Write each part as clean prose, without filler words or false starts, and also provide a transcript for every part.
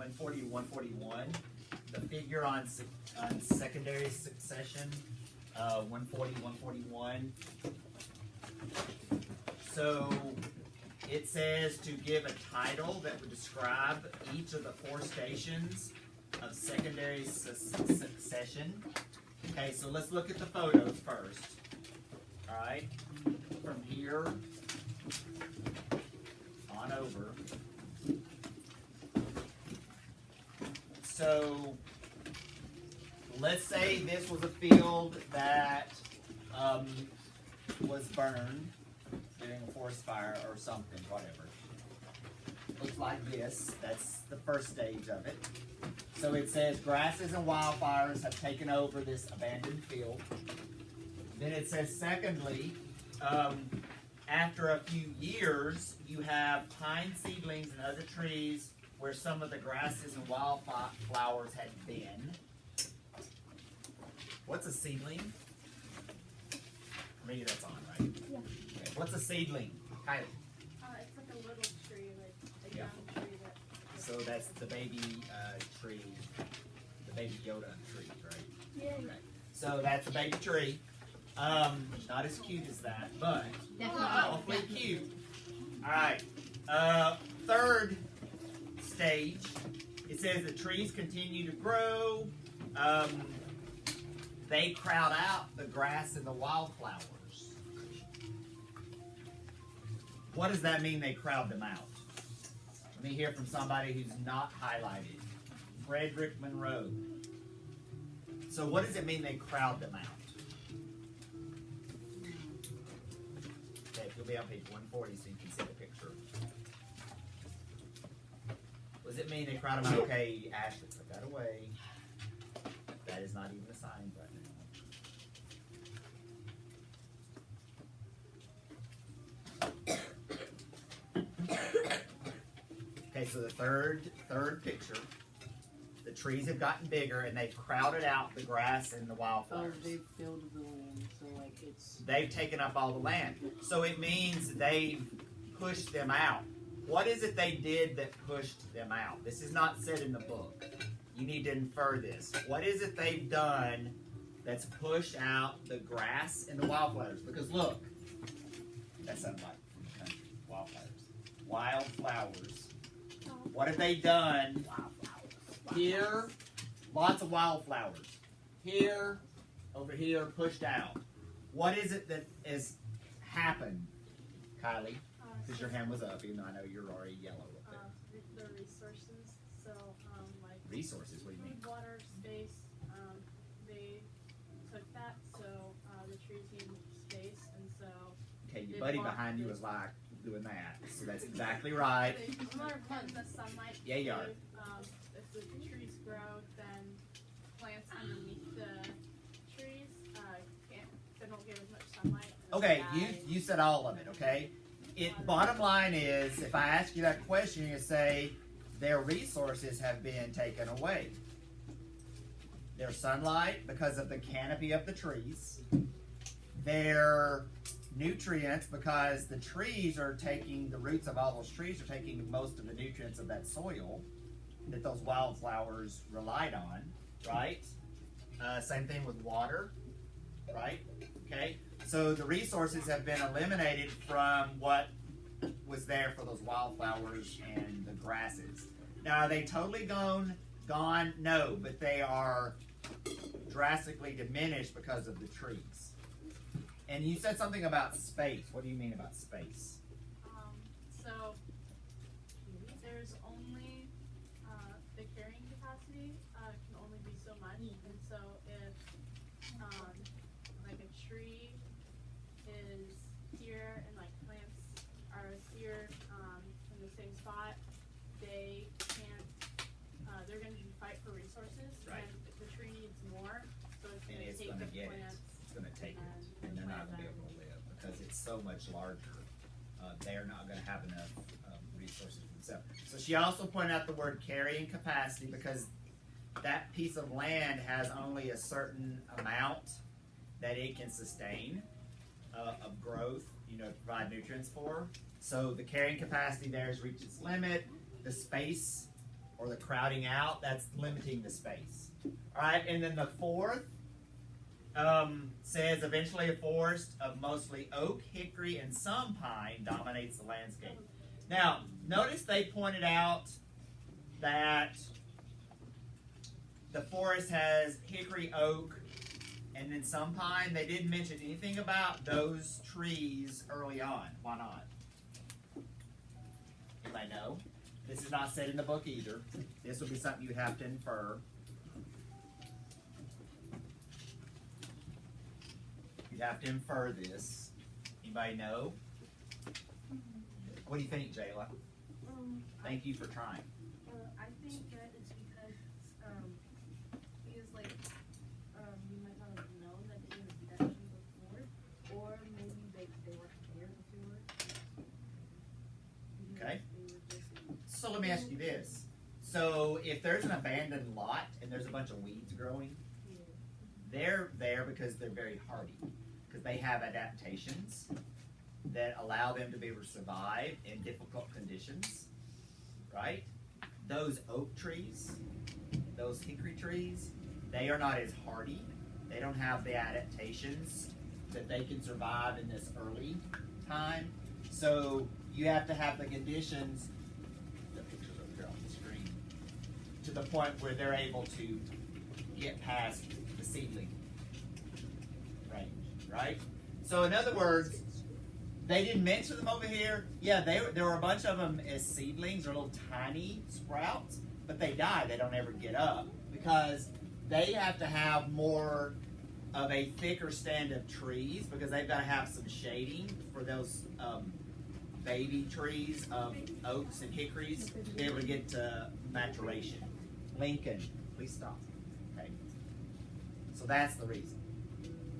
140 to 141, the figure on secondary succession, 140, 141. So it says to give a title that would describe each of the 4 stations of secondary succession. Okay, so let's look at the photos first. All right, from here on over. So let's say this was a field that was burned during a forest fire or something, whatever. Looks like this. That's the first stage of it. So it says grasses and wildfires have taken over this abandoned field. Then it says, secondly, after a few years, you have pine seedlings and other trees where some of the grasses and wildflowers had been. What's a seedling? Maybe that's on, right? Yeah. Okay. What's a seedling? Kylie? It's like a little tree, like a young tree. So that's the baby tree, the baby Yoda tree, right? Yeah. Okay. So that's a baby tree. Not as cute as that, but awfully cute. All right. Third stage, it says the trees continue to grow. They crowd out the grass and the wildflowers. What does that mean, they crowd them out? Let me hear from somebody who's not highlighted. Frederick Monroe. So what does it mean they crowd them out? Okay, you'll be on page 140 so you can see the picture. What does it mean they crowd them out? Okay, Ashley, put that away. That is not even assigned right now. Okay, so the third picture, the trees have gotten bigger and they've crowded out the grass and the wildflowers. They've filled the land, so like they've taken up all the land. So it means they've pushed them out. What is it they did that pushed them out? This is not said in the book. You need to infer this. What is it they've done that's pushed out the grass and the wildflowers? Because look, that sounds like from the country. Wildflowers. Wildflowers. What have they done? Here, lots of wildflowers. Here, over here, pushed out. What is it that has happened, Kylie? Because your hand was up, even though I know you're already yellow up there. The resources, so like Resources, what do you mean? food, water, space, they took that, so the trees need space, and so Okay, your buddy behind you was like doing that, so that's exactly right. they more put the sunlight. Yeah, you are. If the trees grow, then plants underneath the trees they don't get as much sunlight. Okay, you said all of it, okay? Bottom line is, if I ask you that question, you say, their resources have been taken away. Their sunlight, because of the canopy of the trees. Their nutrients, because the trees are taking, the roots of all those trees are taking most of the nutrients of that soil that those wildflowers relied on, right? Same thing with water, right? Okay, so the resources have been eliminated from what was there for those wildflowers and the grasses. Now, are they totally gone? No, but they are drastically diminished because of the trees. And you said something about space. What do you mean about space? So there's only the carrying capacity can only be so much, and so if like a tree is here and like plants are here in the same spot, they can't. They're going to fight for resources, right. And if the tree needs more, so it's going to take the plants. It's going to take it, and they're not going to be able to live because it's so much larger. They're not going to have enough resources for themselves. So she also pointed out the word carrying capacity because that piece of land has only a certain amount that it can sustain of growth, to provide nutrients for. So the carrying capacity there has reached its limit. The space or the crowding out, that's limiting the space. All right, and then the fourth says eventually a forest of mostly oak, hickory, and some pine dominates the landscape. Now, notice they pointed out that the forest has hickory, oak, and then some pine. They didn't mention anything about those trees early on. Why not? Anybody know? This is not said in the book either. This would be something you have to infer. You'd have to infer this. Anybody know? What do you think, Jayla? Thank you for trying. I think that it's because like you might not have known that they didn't do that before, or maybe they weren't there before. Okay. So let me ask you this. So if there's an abandoned lot and there's a bunch of weeds growing, they're there because they're very hardy, because they have adaptations that allow them to be able to survive in difficult conditions, right? Those oak trees, those hickory trees, they are not as hardy. They don't have the adaptations that they can survive in this early time. So you have to have the conditions, the pictures over here on the screen, to the point where they're able to get past the seedling range, right? So in other words, they didn't mention them over here. Yeah, there were a bunch of them as seedlings or little tiny sprouts, but they die. They don't ever get up because they have to have more of a thicker stand of trees because they've got to have some shading for those baby trees of oaks and hickories to be able to get to maturation. Lincoln, please stop. Okay. So that's the reason.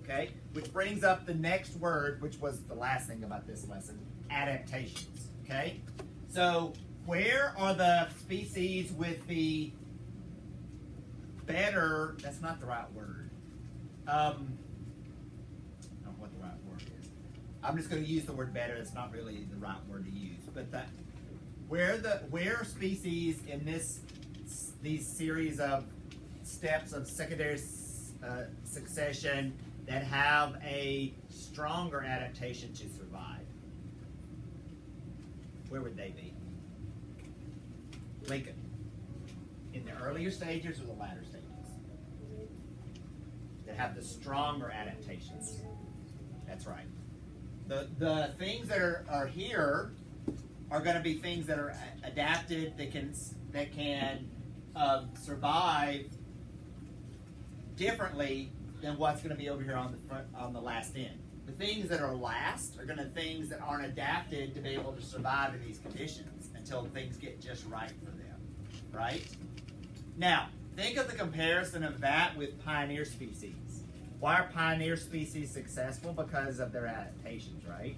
Okay, which brings up the next word, which was the last thing about this lesson, adaptations. Okay, so where are the species with the better, that's not the right word. I don't know what the right word is. I'm just going to use the word better. It's not really the right word to use. But where are species in these series of steps of secondary succession that have a stronger adaptation to survive? Where would they be? Lincoln. In the earlier stages or the latter stages? That have the stronger adaptations. That's right. The things that are here are going to be things that are adapted, that can survive differently than what's going to be over here on the front, on the last end. The things that are last are going to be things that aren't adapted to be able to survive in these conditions until things get just right for them, right? Now, think of the comparison of that with pioneer species. Why are pioneer species successful? Because of their adaptations, right?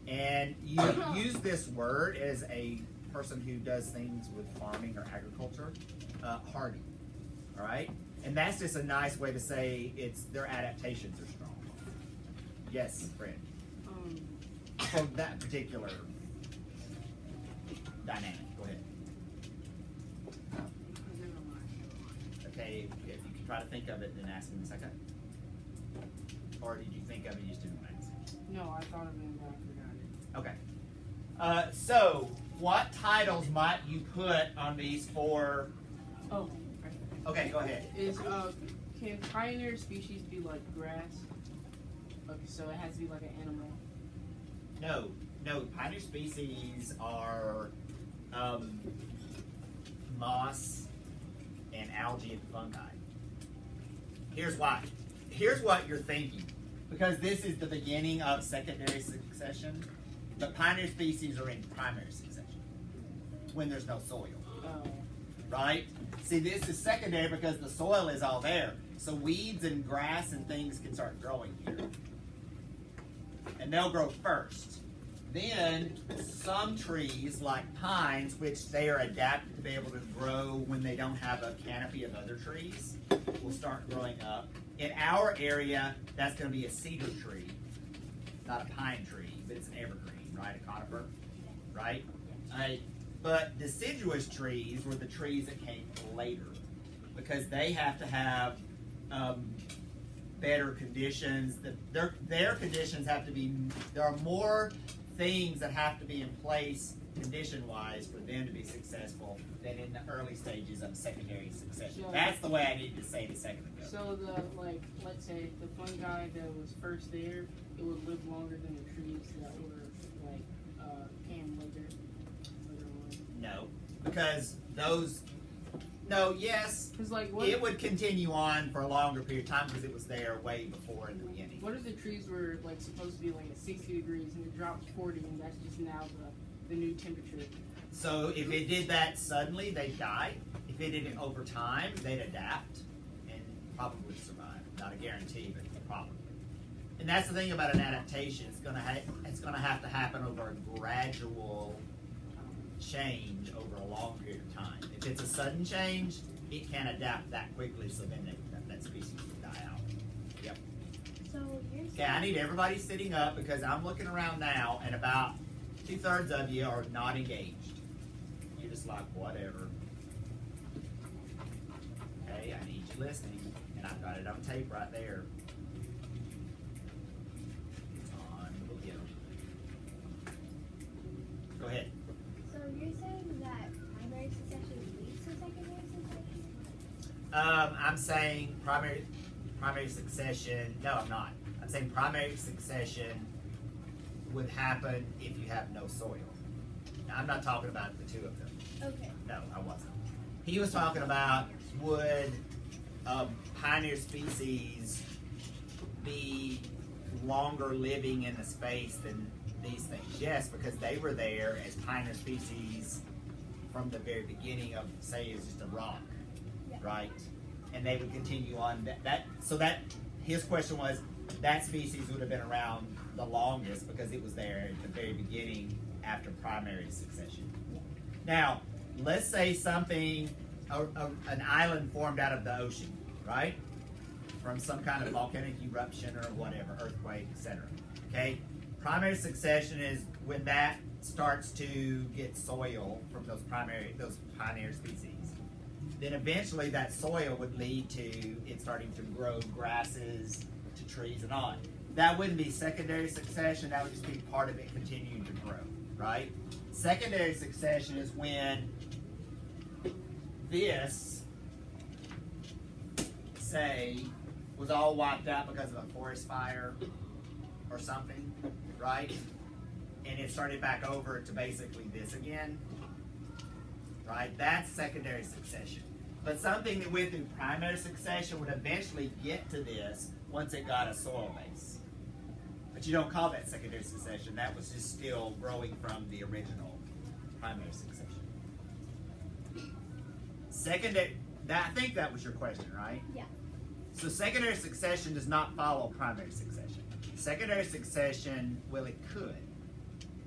And you use this word as a person who does things with farming or agriculture, hardy, all right? And that's just a nice way to say their adaptations are strong. Yes, Fred. So that particular dynamic. Go ahead. Okay, if you can try to think of it, then ask in a second. Or did you think of it, you just didn't want to ask? No, I thought of it, but I forgot it. Okay. So, what titles might you put on these four? Oh. Okay, go ahead. Can pioneer species be like grass? Okay, so it has to be like an animal. No. Pioneer species are moss and algae and fungi. Here's why. Here's what you're thinking. Because this is the beginning of secondary succession, but pioneer species are in primary succession when there's no soil. Right? See, this is secondary because the soil is all there. So weeds and grass and things can start growing here. And they'll grow first. Then some trees, like pines, which they are adapted to be able to grow when they don't have a canopy of other trees, will start growing up. In our area, that's going to be a cedar tree, not a pine tree, but it's an evergreen, right? A conifer, right? But deciduous trees were the trees that came later because they have to have better conditions. Their conditions have to be, there are more things that have to be in place condition-wise for them to be successful than in the early stages of secondary succession. So, that's the way I needed to say it a second ago. So let's say the fungi that was first there, it would live longer than the trees that were came later on. No, because yes, it would continue on for a longer period of time because it was there way before in the beginning. What if the trees were supposed to be at 60 degrees and it drops 40 and that's just now the new temperature? So if it did that suddenly, they'd die. If it did it over time, they'd adapt and probably survive. Not a guarantee, but probably. And that's the thing about an adaptation. It's going to have to happen over a gradual change over a long period of time. If it's a sudden change, it can't adapt that quickly, so then that species will die out. Yep. So you're Okay, I need everybody sitting up because I'm looking around now, and about 2/3 of you are not engaged. You're just like, whatever. Okay, I need you listening, and I've got it on tape right there. It's on. We'll get 'em. Go ahead. So you're saying that primary succession leads to secondary succession? I'm saying primary succession. No, I'm not. I'm saying primary succession would happen if you have no soil. Now, I'm not talking about the two of them. Okay. No, I wasn't. He was talking about would pioneer species be longer living in the space than these things? Yes, because they were there as pioneer species from the very beginning of, say, it's just a rock, Yeah. right? And they would continue on. His question was, that species would have been around the longest because it was there at the very beginning after primary succession. Now, let's say an island formed out of the ocean, right? From some kind of volcanic eruption or whatever, earthquake, etc. Okay? Primary succession is when that starts to get soil from those pioneer species. Then eventually that soil would lead to it starting to grow grasses to trees and on. That wouldn't be secondary succession, that would just be part of it continuing to grow, right? Secondary succession is when this, say, was all wiped out because of a forest fire or something, right? And it started back over to basically this again, right? That's secondary succession. But something that went through primary succession would eventually get to this once it got a soil base. But you don't call that secondary succession. That was just still growing from the original primary succession. I think that was your question, right? Yeah. So secondary succession does not follow primary succession. Secondary succession, well, it could.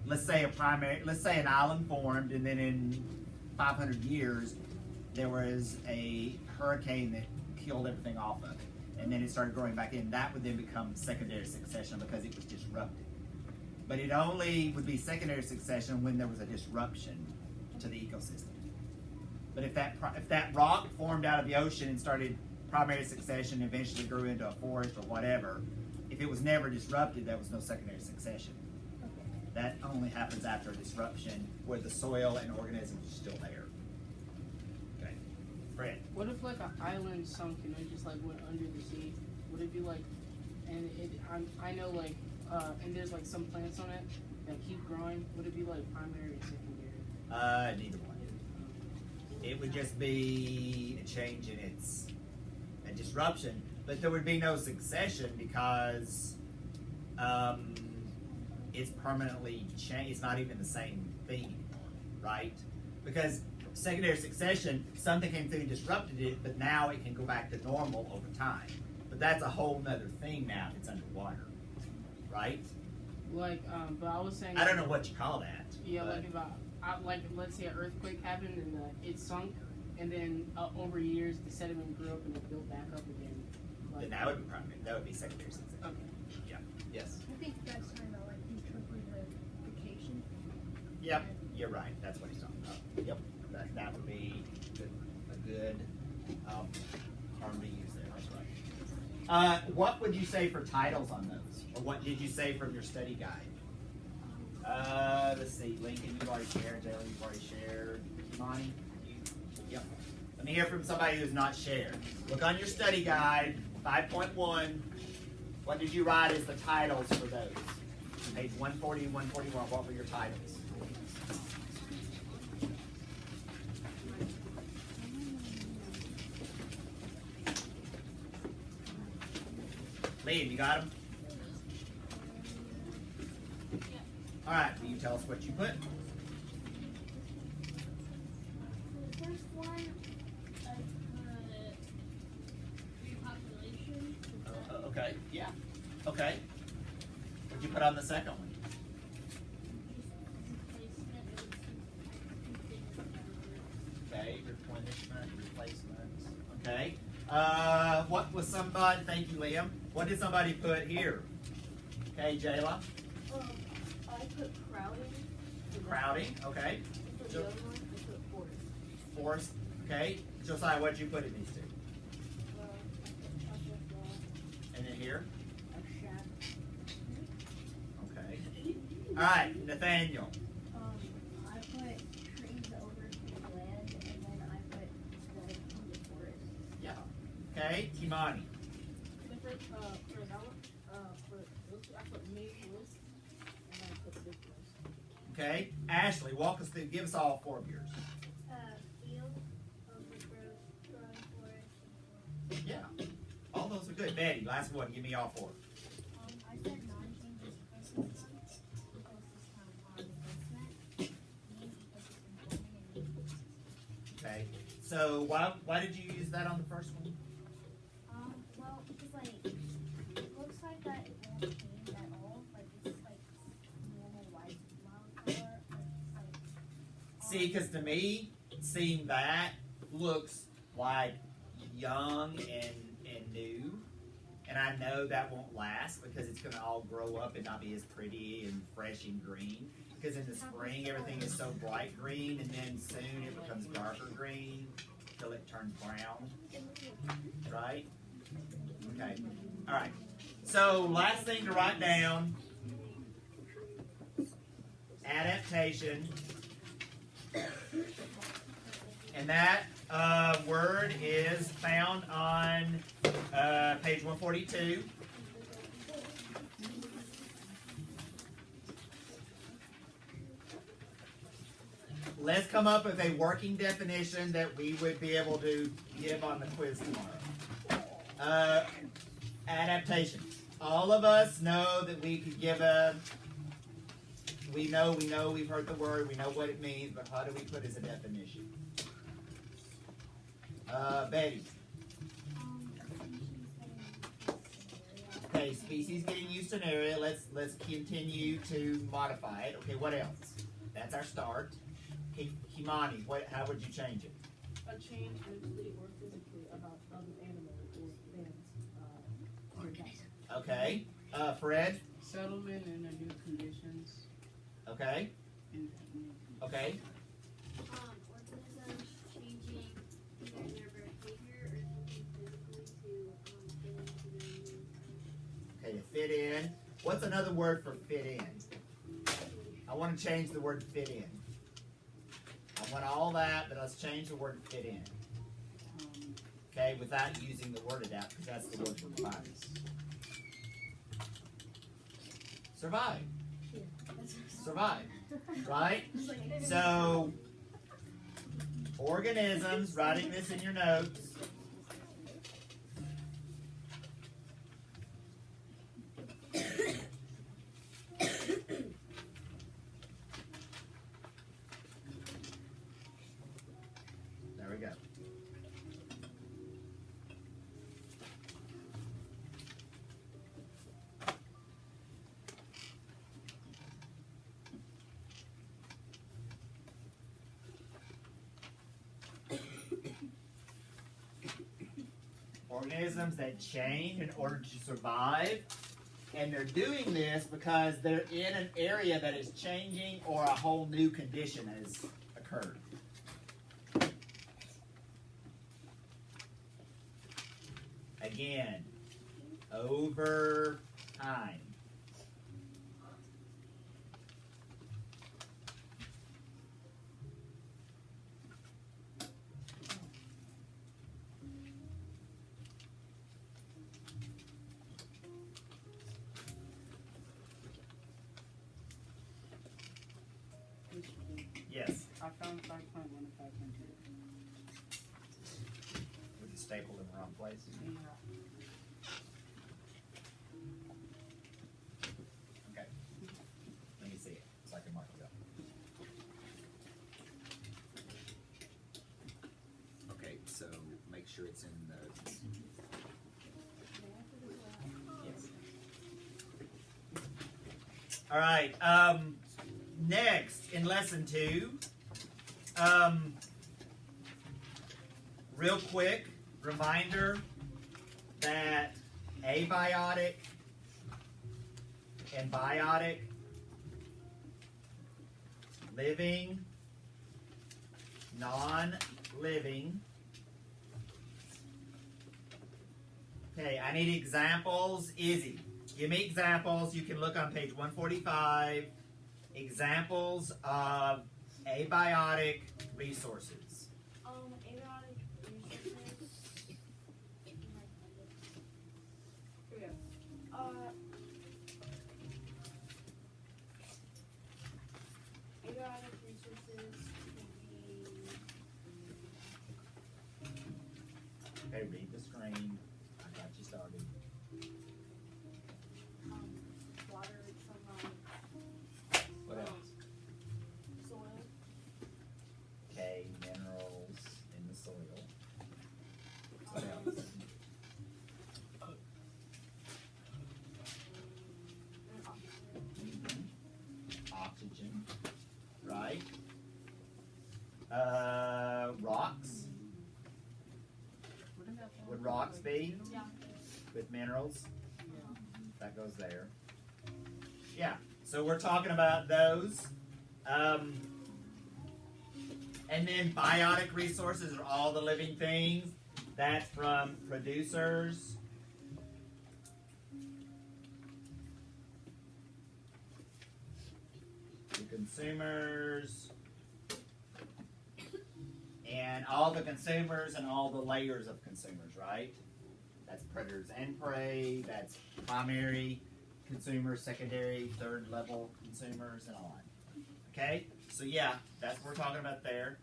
Let's say an island formed, and then in 500 years, there was a hurricane that killed everything off of it, and then it started growing back in. That would then become secondary succession because it was disrupted. But it only would be secondary succession when there was a disruption to the ecosystem. But if that rock formed out of the ocean and started primary succession, eventually grew into a forest or whatever, if it was never disrupted, there was no secondary succession. Okay. That only happens after a disruption where the soil and organisms are still there. Okay, Fred. What if an island sunk and it just went under the sea? Would it be I know and there's some plants on it that keep growing. Would it be primary or secondary? Neither one. It would just be a change in a disruption, but there would be no succession because it's permanently changed. It's not even the same thing anymore, right? Because secondary succession, something came through and disrupted it, but now it can go back to normal over time. But that's a whole nother thing now if it's underwater, right? But I was saying. I don't know what you call that. Yeah, let's say an earthquake happened and it sunk, and then over years the sediment grew up and it built back up again. Then that would be primary. That would be secondary succession. Okay. Yeah. Yes. I think that's talking about eutrophication. Yep. You're right. That's what he's talking about. That would be a good term to use there. That's right. What would you say for titles on those? Or what did you say from your study guide? Let's see. Lincoln, you've already shared. Jalen, you've already shared. Monty? Yep. Let me hear from somebody who's not shared. Look on your study guide, 5.1. What did you write as the titles for those? Page 140 and 141, what were your titles? Liam, you got them? All right, will you tell us what you put? The first one, I put repopulation. Okay, yeah. Okay. What'd you put on the second one? Okay, replenishment, replacements. Okay. What was somebody, thank you, Liam. What did somebody put here? Okay, Jayla? I put crowding. Crowding, okay. For the other one, I put forest. Force, okay. Josiah, what did you put in these two? And then here? Okay. All right, Nathaniel. I put trees over to land, and then I put the forest. Yeah. Okay, Kimani. The first, for that one, for those two, I put main list, and then I put big list. Okay, Ashley, walk us through. Give us all four of yours. Field, overgrowth, growing forest. Yeah, all those are good. Betty, last one. Give me all four. I said non-changes ecosystem, ecosystem investment, main ecosystem forming, and main ecosystem. Okay. So why did you use that on the first one? Well, because it looks like that it won't change at all. Like it's like normal white wildflower. See, because to me, seeing that looks like young and new, and I know that won't last because it's going to all grow up and not be as pretty and fresh and green. Because in the spring, everything is so bright green, and then soon it becomes darker green till it turns brown. Right? Okay. All right. So last thing to write down, adaptation. And that word is found on page 142. Let's come up with a working definition that we would be able to give on the quiz tomorrow. Adaptation. All of us know that we could give a, we know, we've heard the word, we know what it means, but how do we put as a definition? Betty. Okay, species getting used to an area. Let's continue to modify it. Okay, what else? That's our start. Kimani, how would you change it? A change mentally or physically about an animal or plants. Okay. Fred? Settlement in the new conditions. Okay. Okay. Organisms changing either their behavior or something physically to fit into their new Okay, to fit in. What's another word for fit in? I want to change the word fit in. I want all that, but let's change the word fit in. Okay, without using the word adapt, because that's the word for providing. Survive. Survive. Right? So, organisms, writing this in your notes. There we go. Organisms that change in order to survive, and they're doing this because they're in an area that is changing or a whole new condition has occurred. Again, over time. Yes. I found 5.1 and 5.2. Was it stapled in the wrong place? Yeah. Okay. Let me see it so I can mark it up. Okay, so make sure it's in the. Yes. All right. Next, in lesson 2, real quick reminder that abiotic and biotic living, non-living. Okay, I need examples. Izzy, give me examples. You can look on page 145. Examples of abiotic resources. Abiotic resources. Yeah. Abiotic resources can be. Okay, read the screen. I got you started. Water, sunlight, What else? soil, Okay, minerals in the soil. What else? and oxygen. Oxygen, right? Rocks. Wouldn't that fall Would under, rocks like, be? minerals? Yeah. With minerals. Yeah. That goes there. Yeah, so we're talking about those. And then biotic resources are all the living things. That's from producers. To consumers. And all the consumers and all the layers of consumers, right? That's predators and prey. That's primary consumers, secondary, third level consumers, and on. Okay? So yeah, that's what we're talking about there.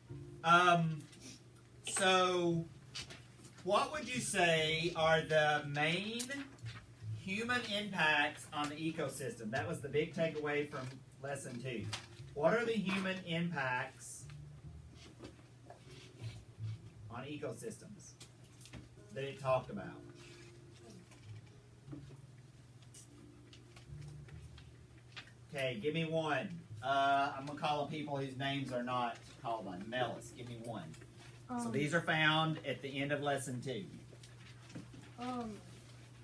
So what would you say are the main human impacts on the ecosystem? That was the big takeaway from lesson 2. What are the human impacts on ecosystems that it talked about? Okay, give me one. I'm going to call on people whose names are not called on. Melis, give me one. So these are found at the end of lesson 2. Human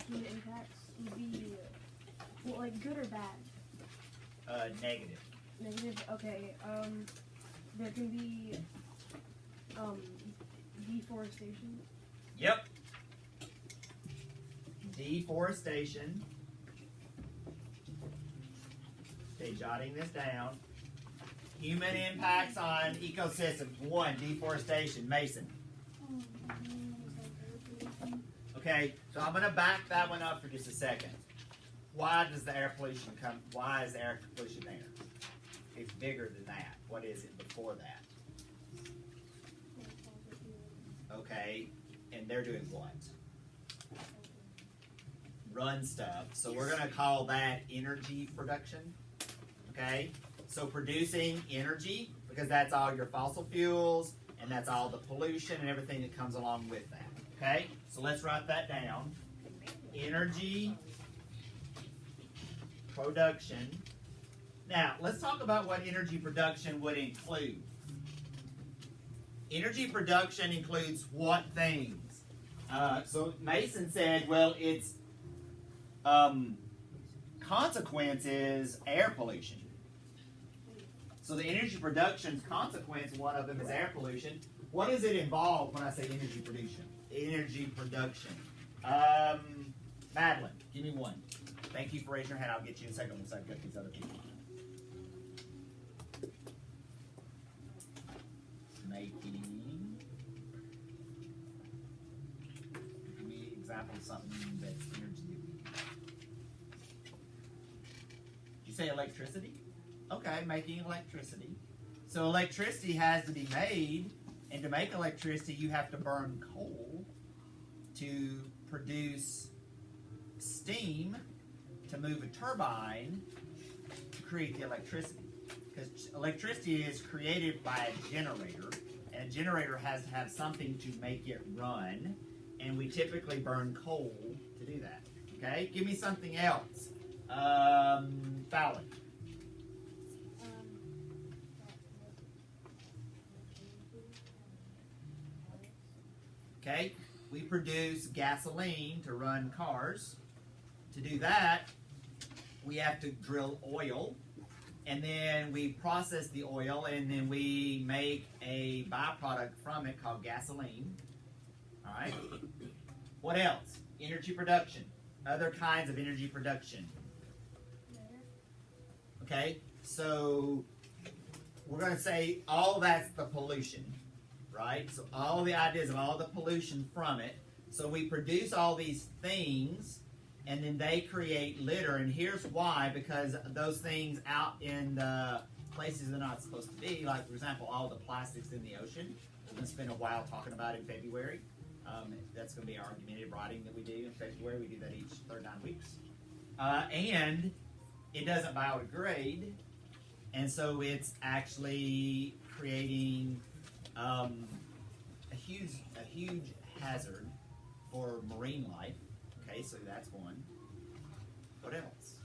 impacts would be, well, like good or bad? Negative. Negative. Okay. There can be deforestation. Yep. Deforestation. Okay, jotting this down. Human impacts on ecosystems. 1, deforestation. Mason. Okay, so I'm going to back that one up for just a second. Why does the air pollution come? Why is air pollution there? It's bigger than that. What is it before that? Okay, and they're doing what? Run stuff. So we're going to call that energy production. Okay, so producing energy, because that's all your fossil fuels, and that's all the pollution and everything that comes along with that. Okay, so let's write that down. Energy production. Now, let's talk about what energy production would include. Energy production includes what things? So Mason said, well, its consequence is air pollution. So the energy production's consequence, one of them is air pollution. What does it involve when I say energy production? Energy production. Madeline, give me one. Thank you for raising your hand. I'll get you in a second once I've got these other people. Making. Give me an example of something that's energy. Did you say electricity? Okay, making electricity. So electricity has to be made, and to make electricity, you have to burn coal to produce steam to move a turbine to create the electricity. Because electricity is created by a generator, and a generator has to have something to make it run, and we typically burn coal to do that. Okay, give me something else. Fallon. Okay, we produce gasoline to run cars. To do that, we have to drill oil, and then we process the oil, and then we make a byproduct from it called gasoline. All right. What else? Energy production. Other kinds of energy production. Okay, so we're going to say all that's the pollution, right? So all the ideas of all the pollution from it. So we produce all these things, and then they create litter. And here's why: because those things out in the places they're not supposed to be, like for example, all the plastics in the ocean. We're going to spend a while talking about it in February. That's going to be our argumentative writing that we do in February. We do that each third 9 weeks, and it doesn't biodegrade, and so it's actually creating a huge hazard for marine life. Okay, so that's one. What else?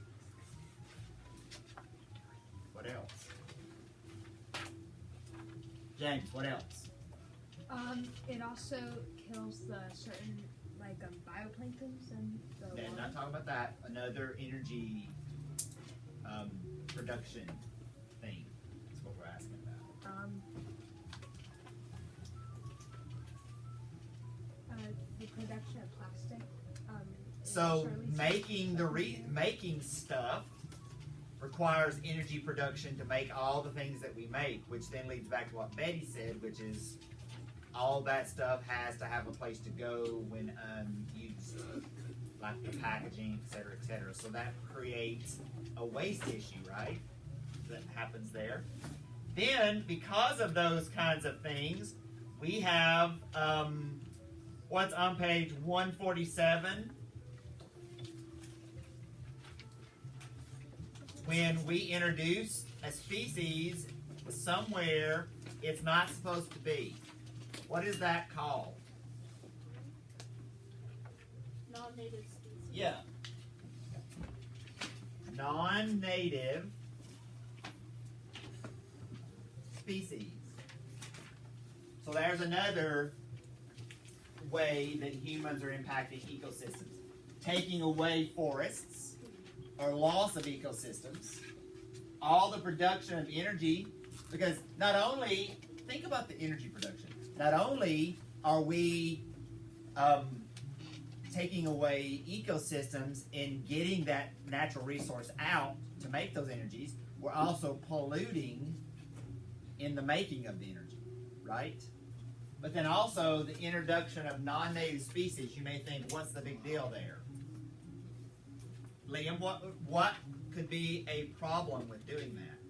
What else? James, what else? It also kills the certain bioplanktons and the Okay, I'm not talking about that. Another energy production thing is what we're asking about. The production of plastic. So making stuff requires energy production to make all the things that we make, which then leads back to what Betty said, which is all that stuff has to have a place to go when used, like the packaging, et cetera, et cetera. So that creates a waste issue, right? That happens there. Then, because of those kinds of things, we have what's on page 147. When we introduce a species somewhere it's not supposed to be. What is that called? Non-native species. Yeah. Non-native species. So there's another way that humans are impacting ecosystems. Taking away forests or loss of ecosystems. All the production of energy, because not only, think about the energy production. Not only are we taking away ecosystems and getting that natural resource out to make those energies, we're also polluting in the making of the energy, right? But then also the introduction of non-native species, you may think, what's the big deal there? Liam, what could be a problem with doing that?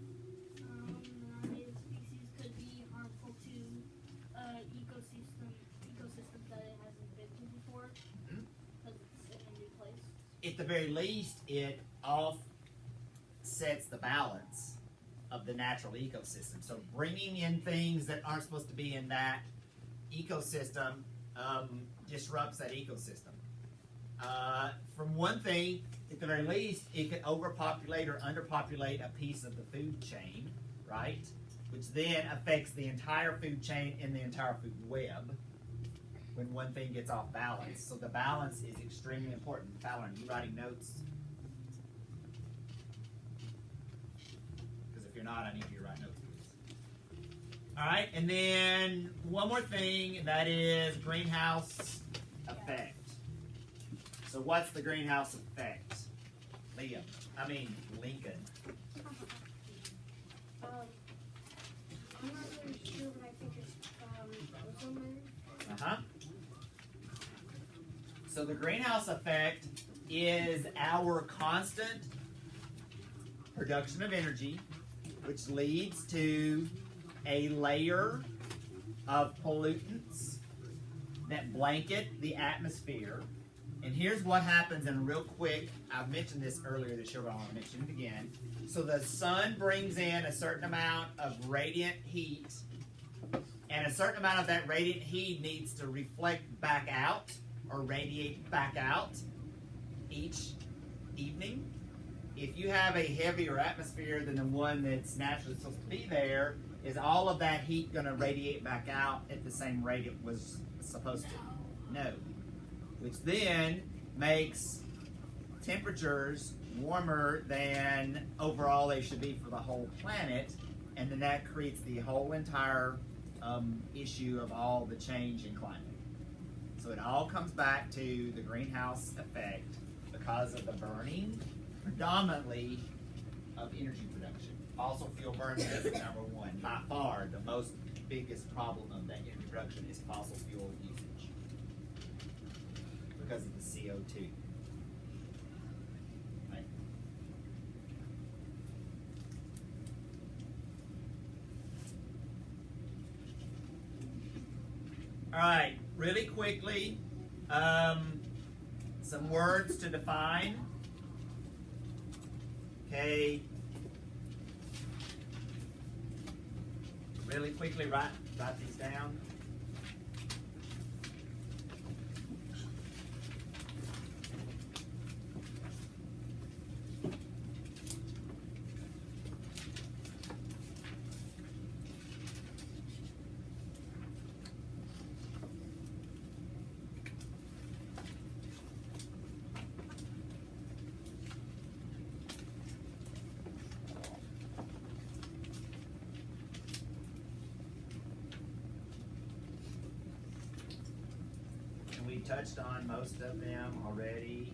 Non-native species could be harmful to ecosystems that it hasn't been to before, because it's in a new place. At the very least, it offsets the balance of the natural ecosystem. So bringing in things that aren't supposed to be in that ecosystem disrupts that ecosystem. From one thing, at the very least, it could overpopulate or underpopulate a piece of the food chain, right? Which then affects the entire food chain and the entire food web when one thing gets off balance. So the balance is extremely important. Fallon, are you writing notes? Because if you're not, I need you to write notes, please. All right, and then one more thing, and that is greenhouse effect. So what's the greenhouse effect? Lincoln. I'm not really sure, but I think it's ozone layer. Uh-huh. So the greenhouse effect is our constant production of energy, which leads to a layer of pollutants that blanket the atmosphere. And here's what happens in real quick. I've mentioned this earlier this year, but I want to mention it again. So the sun brings in a certain amount of radiant heat, and a certain amount of that radiant heat needs to reflect back out or radiate back out each evening. If you have a heavier atmosphere than the one that's naturally supposed to be there, is all of that heat going to radiate back out at the same rate it was supposed to? No. Which then makes temperatures warmer than overall they should be for the whole planet, and then that creates the whole entire issue of all the change in climate. So it all comes back to the greenhouse effect because of the burning, predominantly, of energy production. Fossil fuel burning is number one. By far, the most biggest problem of that energy production is fossil fuel usage because of the CO2. Right? All right, really quickly, some words to define. Okay. Really quickly, write these down. We touched on most of them already.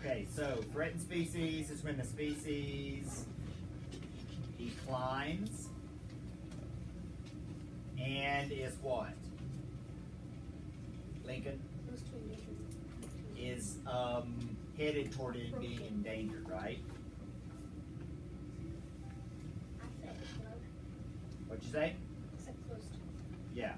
Okay, so threatened species is when the species declines and is what? Lincoln? Close to endangered. Is headed toward it being endangered, right? I said close. What'd you say? I said close to. Yeah.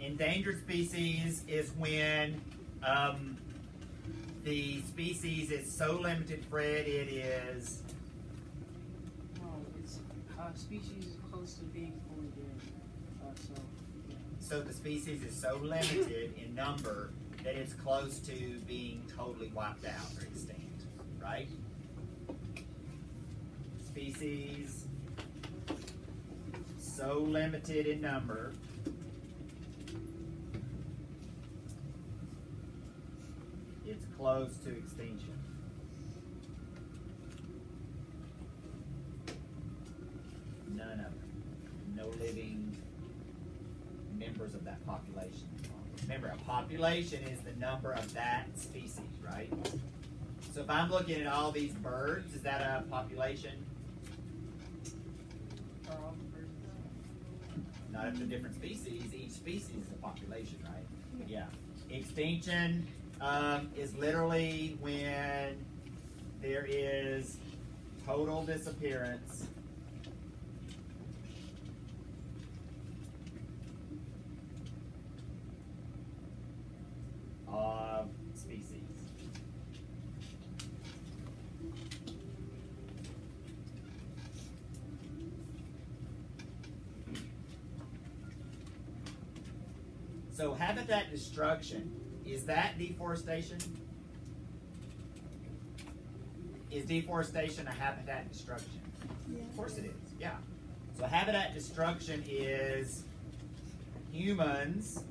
Endangered species is when the species is so limited, Fred, it is. No, it's species is close to being fully dead. So, yeah. So the species is so limited in number that it's close to being totally wiped out or extinct, right? Species so limited in number it's close to extinction. None of them. No living members of that population. Remember, a population is the number of that species, right? So if I'm looking at all these birds, is that a population? Not if they're different species. Each species is a population, right? Yeah. Extinction is literally when there is total disappearance of species. So habitat destruction, is that deforestation? Is deforestation a habitat destruction? Yeah. Of course it is, yeah. So habitat destruction is humans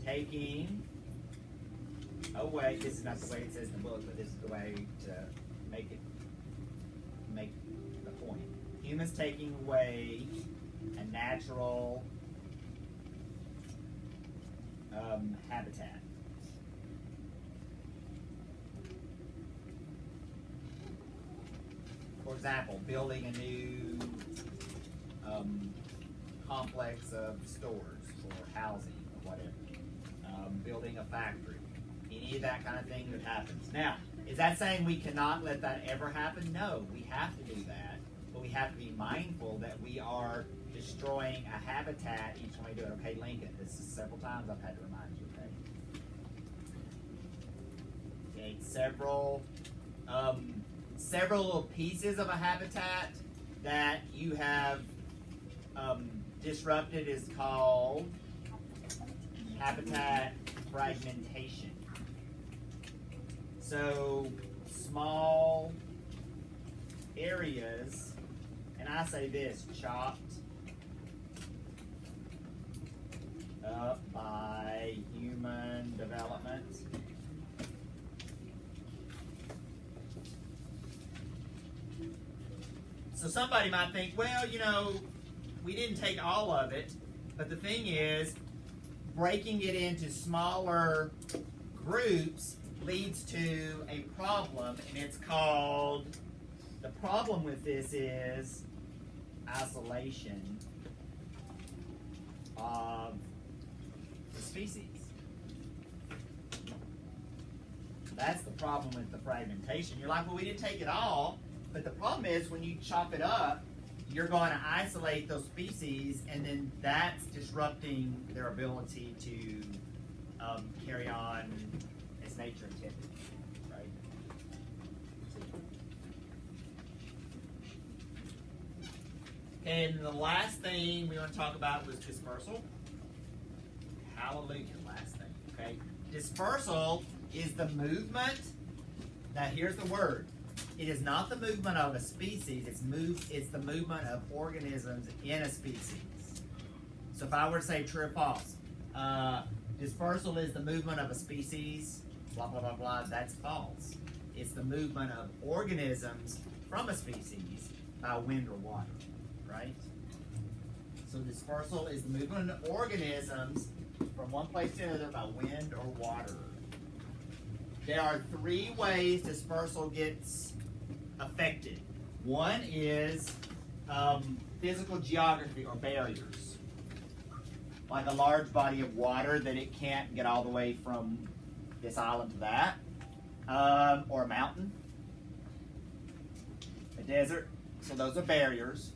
taking away, this is not the way it says in the book, but this is the way to make the point. Humans taking away a natural habitat. For example, building a new complex of stores or housing or whatever. Building a factory. Any of that kind of thing that happens. Now, is that saying we cannot let that ever happen? No, we have to do that. But we have to be mindful that we are destroying a habitat each time we do it. Okay, Lincoln, this is several times I've had to remind you, okay? Okay, several little pieces of a habitat that you have disrupted is called habitat fragmentation. So small areas, and I say this, chopped up by human development. So somebody might think, well, you know, we didn't take all of it, but the thing is, breaking it into smaller groups leads to a problem, and it's called, the problem with this is isolation of the species. That's the problem with the fragmentation. You're like, well, we didn't take it all, but the problem is when you chop it up, you're going to isolate those species, and then that's disrupting their ability to carry on its nature intended, right? And the last thing we want to talk about was dispersal. Hallelujah, last thing, okay? Dispersal is the movement. Now here's the word. It is not the movement of a species, it's the movement of organisms in a species. So if I were to say true or false, dispersal is the movement of a species, blah, blah, blah, blah, that's false. It's the movement of organisms from a species by wind or water, right? So dispersal is the movement of organisms from one place to another by wind or water. There are 3 ways dispersal gets affected. One is physical geography or barriers, like a large body of water that it can't get all the way from this island to that, or a mountain, a desert. So those are barriers.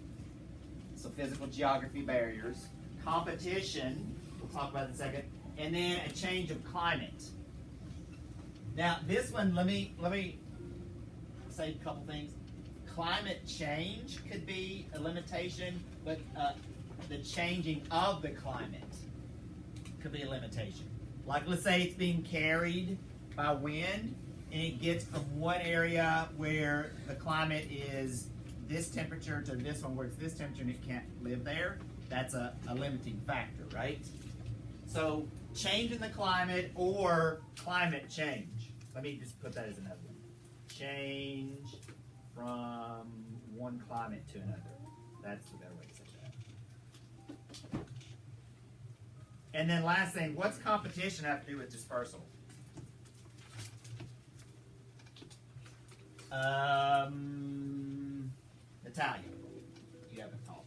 So physical geography barriers. Competition, we'll talk about in a second, and then a change of climate. Now this one, let me say a couple things. Climate change could be a limitation, but the changing of the climate could be a limitation. Like let's say it's being carried by wind and it gets from one area where the climate is this temperature to this one where it's this temperature and it can't live there. That's a limiting factor, right? So change in the climate or climate change. Let me just put that as another one. Change from one climate to another. That's the better way to say that. And then last thing, what's competition have to do with dispersal? Natalia, you have a call.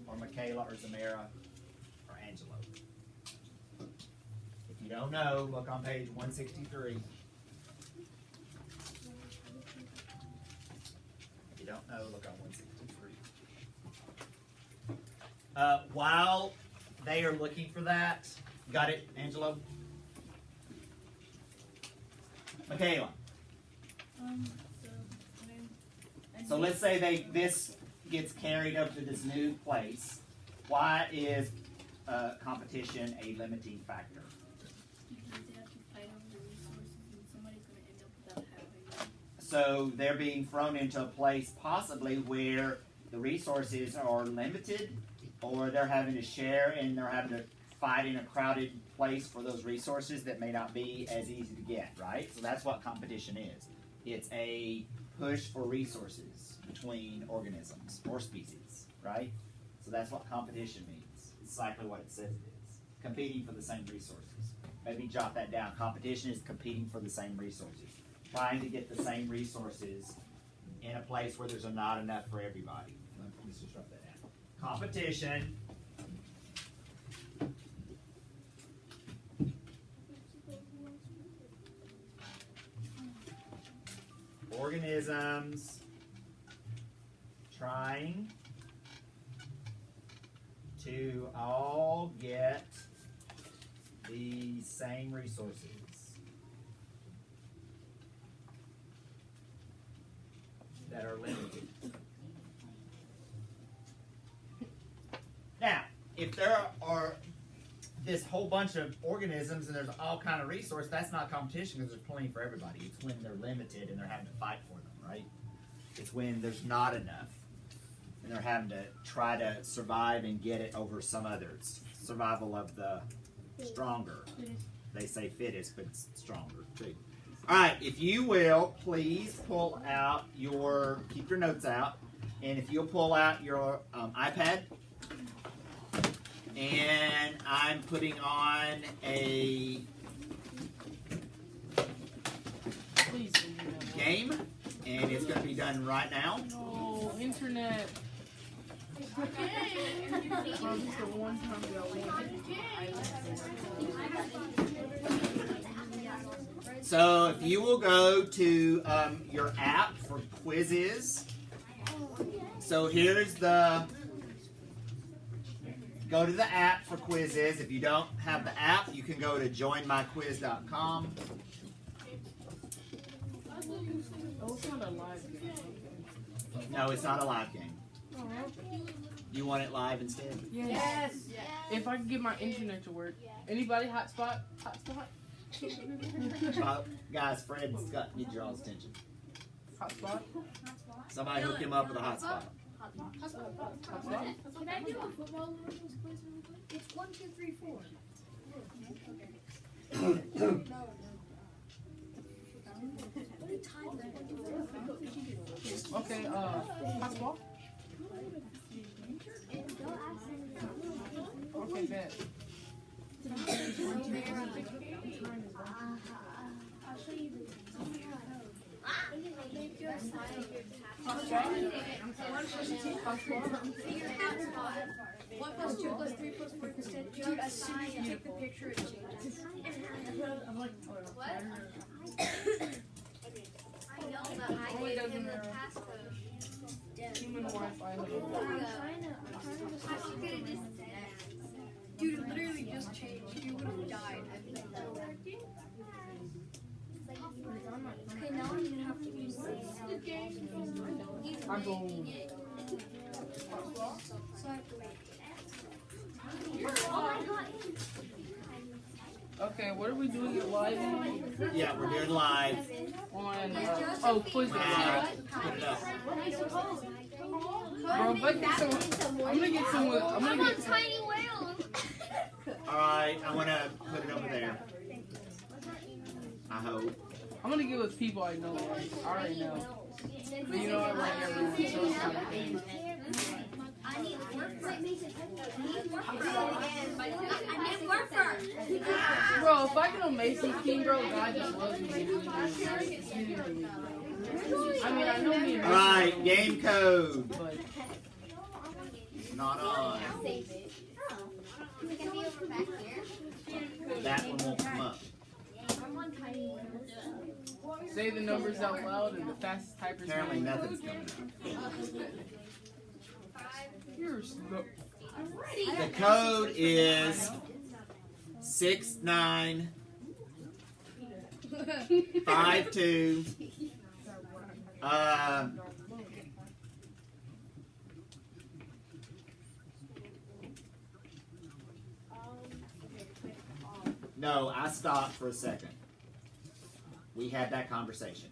Or Michaela or Zamira or Angelo. If you don't know, look on page 163. If you don't know, look on 163. While they are looking for that, got it, Angelo? Michaela. So let's say this gets carried up to this new place. Why is competition a limiting factor? Because they have to fight over the resources and somebody's going to end up without having them. So they're being thrown into a place possibly where the resources are limited, or they're having to share and they're having to fight in a crowded place for those resources that may not be as easy to get, right? So that's what competition is. It's a push for resources between organisms or species, right? So that's what competition means. It's exactly what it says it is. Competing for the same resources. Maybe jot that down. Competition is competing for the same resources. Trying to get the same resources in a place where there's not enough for everybody. Let's just write that down. Competition organisms trying to all get the same resources. That are limited. Now, if there are this whole bunch of organisms and there's all kind of resource, that's not competition because there's plenty for everybody. It's when they're limited and they're having to fight for them, right? It's when there's not enough and they're having to try to survive and get it over some other. It's survival of the stronger. They say fittest, but it's stronger too. All right, if you will, please pull out keep your notes out, and if you'll pull out your iPad, and I'm putting on a game, and it's going to be done right now. No, internet. From just the one time So if you will go to your app for quizzes. So here's go to the app for quizzes. If you don't have the app, you can go to joinmyquiz.com. Oh, it's not a live game. No, it's not a live game. You want it live instead? Yes. If I can get my internet to work. Anybody hotspot? Hotspot? Guys, Fred's needs your all's attention. Hotspot? Somebody hook him up with a hotspot. Can I do a football quiz really quick? It's 1, 2, 3, 4. Okay, hotspot? Okay, bet. I'll show you the One plus two plus three plus four plus 10. Dude, as soon as you take the picture, it changes. What? I know, but I gave him the passcode. Human Wi-Fi. Dude, it literally just changed. You would have died. Okay, now I'm gonna have to use I'm going. so I have to wait. Oh my god! Okay, what are we doing it live? Yeah, we're doing live. On, quiz it live. Put it up. Bro, if I get some, I'm gonna get some, I'm gonna get some. Tiny whale! Alright, I want to put it over there. I hope. I'm gonna get with people I know. I already know. But you know I like everyone, so it's not a thing. I need work for I need work for Bro, if I can amaze King, bro, God just loves me. I mean, I know me and Alright, game code. but Not on. That one won't come up. say the numbers out loud and the fastest typers. Apparently nothing's coming up. You're slow. The code is 6952. No, I stopped for a second. We had that conversation.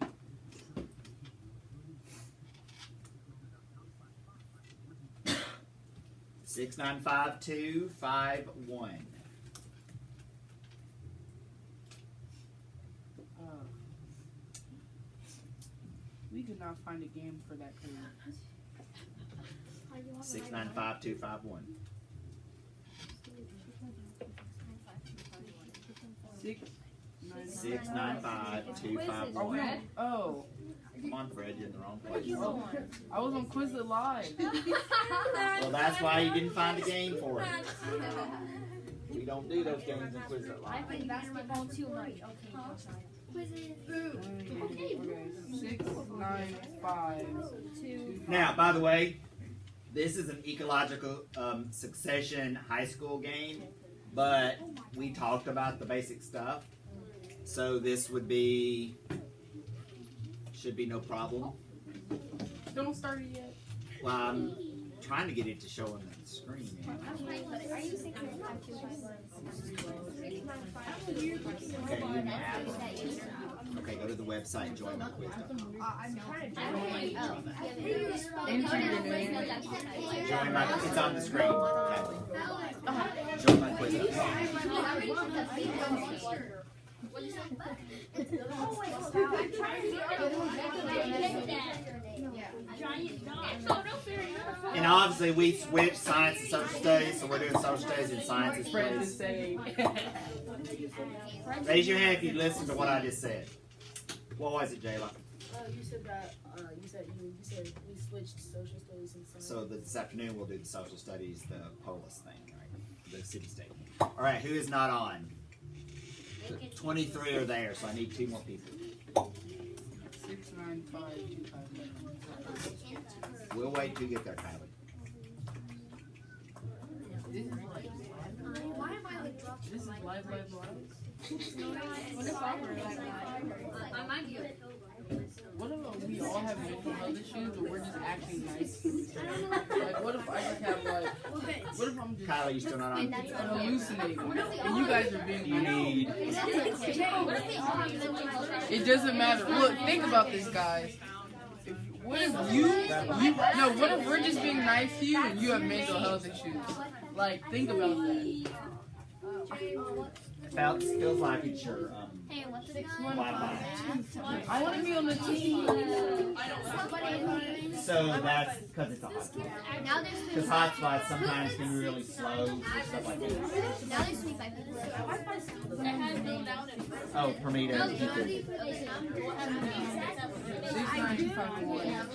Six nine 5-2-5-1. We could not find a game for that code. 695-251. 695-251. Are we on? Oh. Come on, Fred, you're in the wrong place. Oh. I was on Quizlet Live. Well, that's why you didn't find a game for it. We don't do those games in Quizlet I Live. play basketball too much. Okay, Okay. 6, 9, 5, 2. Now, by the way, this is an ecological succession high school game, but we talked about the basic stuff. So this would be, should be no problem. Don't start it yet. Well, I'm trying to get it to show on the screen. Man. are you 695-251? Okay, you're in the app. Okay, go to the website and join my quiz. Enter your name. Join my, it's on the screen, Kathleen. Join my quiz. And obviously we switched science and social studies, so we're doing social studies and science as Fred is quiz. saying. Raise your hand if you listened to what I just said. What was it, Jayla? You said that. You said we switched social studies and science. So this afternoon we'll do the social studies, the polis thing, right? The city state. All right, who is not on? 23 are there, so I need 2 more people. 6, 9, 5, 2, 5, 1. We'll wait till you get there, Kylie. This is like, Why am I like dropped? this is live, live, live. I might be okay. What if we all have mental health issues, but we're just acting nice? Like, what if I just have like, what if I'm just Kylie, you still not on? hallucinating, and you guys are being You nice? need. It doesn't matter. Look, think about this, guys. What if what if we're just being nice to you and you have mental health issues? Like, think about that. Feels like it's your Hey, what's the Wi-Fi. I want to be on the team. So that's because it's a hotspot. Now there's Because hotspots sometimes can be really slow or stuff like that. now there's 25 people. It has no down and Oh, for me to keep it. Okay. 695